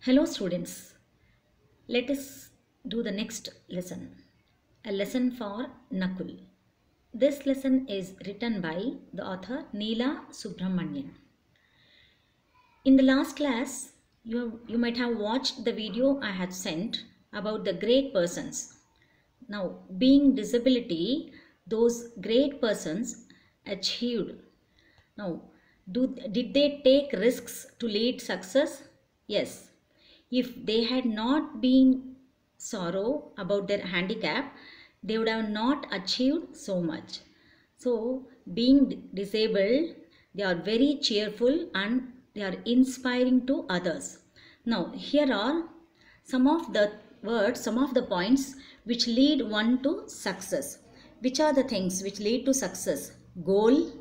Hello students, let us do the next lesson, a lesson for Nakul. This lesson is written by the author Neela Subramanian. In the last class, you might have watched the video I had sent about the great persons. Now, being disability, those great persons achieved. Now, did they take risks to lead success? Yes. If they had not been sorrow about their handicap, they would have not achieved so much. So, being disabled, they are very cheerful and they are inspiring to others. Now, here are some of the words, some of the points which lead one to success. Which are the things which lead to success? Goal,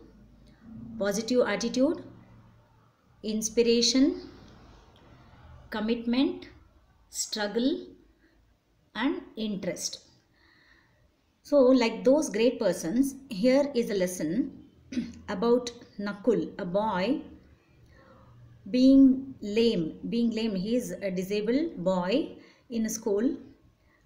positive attitude, inspiration, commitment, struggle, and interest. So, like those great persons, here is a lesson about Nakul, a boy being lame. He is a disabled boy in a school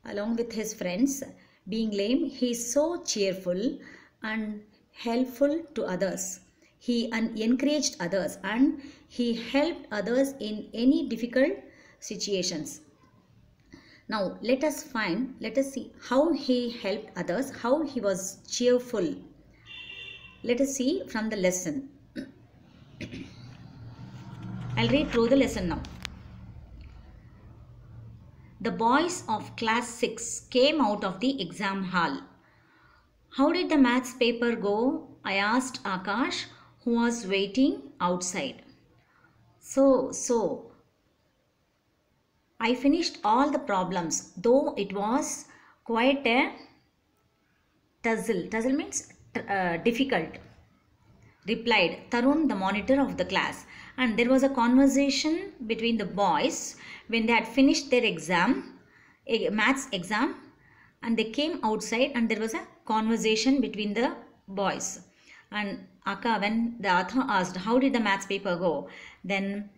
along with his friends. Being lame, he is so cheerful and helpful to others. He encouraged others and he helped others in any difficult situations. Now let us see how he helped others, how he was cheerful. Let us see from the lesson. I'll read through the lesson now. The boys of class 6 came out of the exam hall. How did the maths paper go? I asked Akash, who was waiting outside. So, I finished all the problems, though it was quite a tussle. Tussle means difficult, replied Tarun, the monitor of the class. And there was a conversation between the boys when they had finished their exam, a maths exam, and they came outside and there was a conversation between the boys. And when the author asked, how did the maths paper go? Then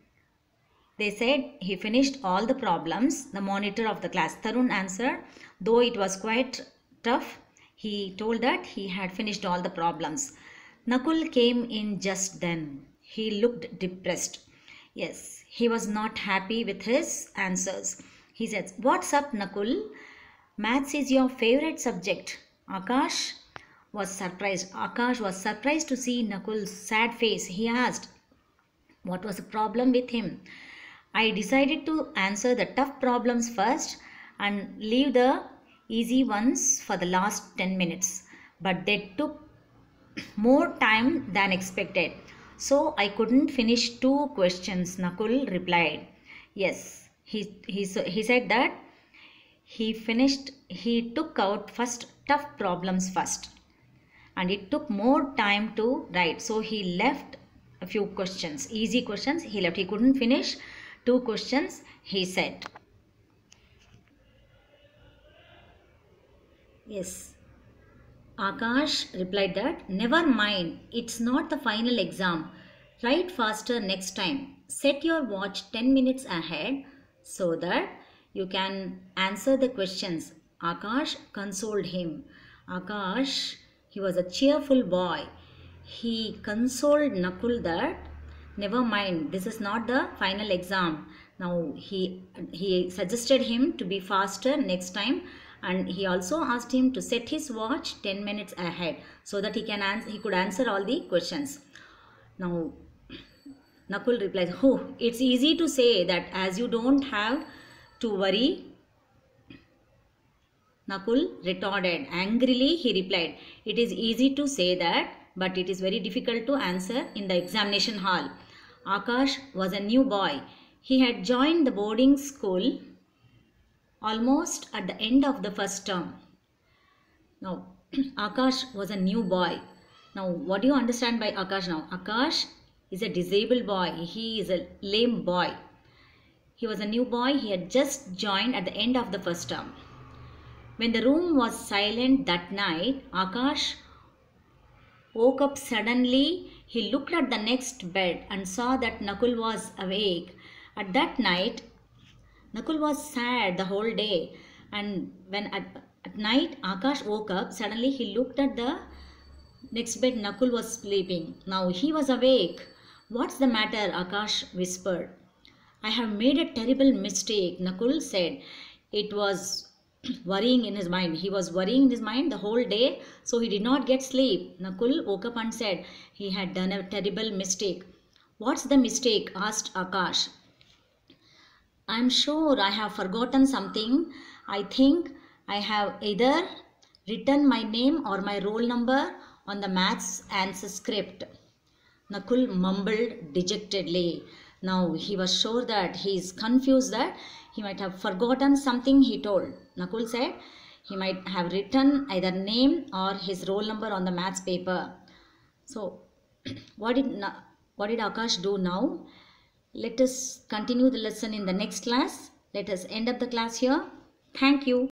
they said he finished all the problems, the monitor of the class. Tarun answered, though it was quite tough, he told that he had finished all the problems. Nakul came in just then. He looked depressed. Yes, he was not happy with his answers. He said, what's up, Nakul? Maths is your favorite subject. Akash was surprised. Akash was surprised to see Nakul's sad face. He asked, what was the problem with him? I decided to answer the tough problems first and leave the easy ones for the last 10 minutes. But they took more time than expected. So I couldn't finish 2 questions, Nakul replied. Yes, he said that he took out first tough problems first. And it took more time to write. So he left a few questions, easy questions he left. He couldn't finish 2 questions, he said. Yes. Akash replied that, never mind, it's not the final exam. Write faster next time. Set your watch 10 minutes ahead so that you can answer the questions. Akash consoled him. Akash, he was a cheerful boy. He consoled Nakul that, never mind, this is not the final exam. Now he suggested him to be faster next time. And he also asked him to set his watch 10 minutes ahead so that he could answer all the questions. Now, Nakul replies, oh, it's easy to say that as you don't have to worry. Nakul retorted. Angrily, he replied, it is easy to say that, but it is very difficult to answer in the examination hall. Akash was a new boy. He had joined the boarding school almost at the end of the first term. Now, Akash was a new boy. Now, what do you understand by Akash now? Akash is a disabled boy. He is a lame boy. He was a new boy. He had just joined at the end of the first term. When the room was silent that night, Akash woke up suddenly. He looked at the next bed and saw that Nakul was awake. At that night, Nakul was sad the whole day, and when at night Akash woke up, suddenly he looked at the next bed. Nakul was sleeping. Now he was awake. What's the matter? Akash whispered. I have made a terrible mistake, Nakul said. It was worrying in his mind. He was worrying in his mind the whole day, so he did not get sleep. Nakul woke up and said he had done a terrible mistake. What's the mistake? Asked Akash. I'm sure I have forgotten something. I think I have either written my name or my roll number on the maths answer script. Nakul mumbled dejectedly. Now he was sure that he is confused that he might have forgotten something he told. Nakul said he might have written either name or his roll number on the maths paper. So what did Akash do now? Let us continue the lesson in the next class. Let us end up the class here. Thank you.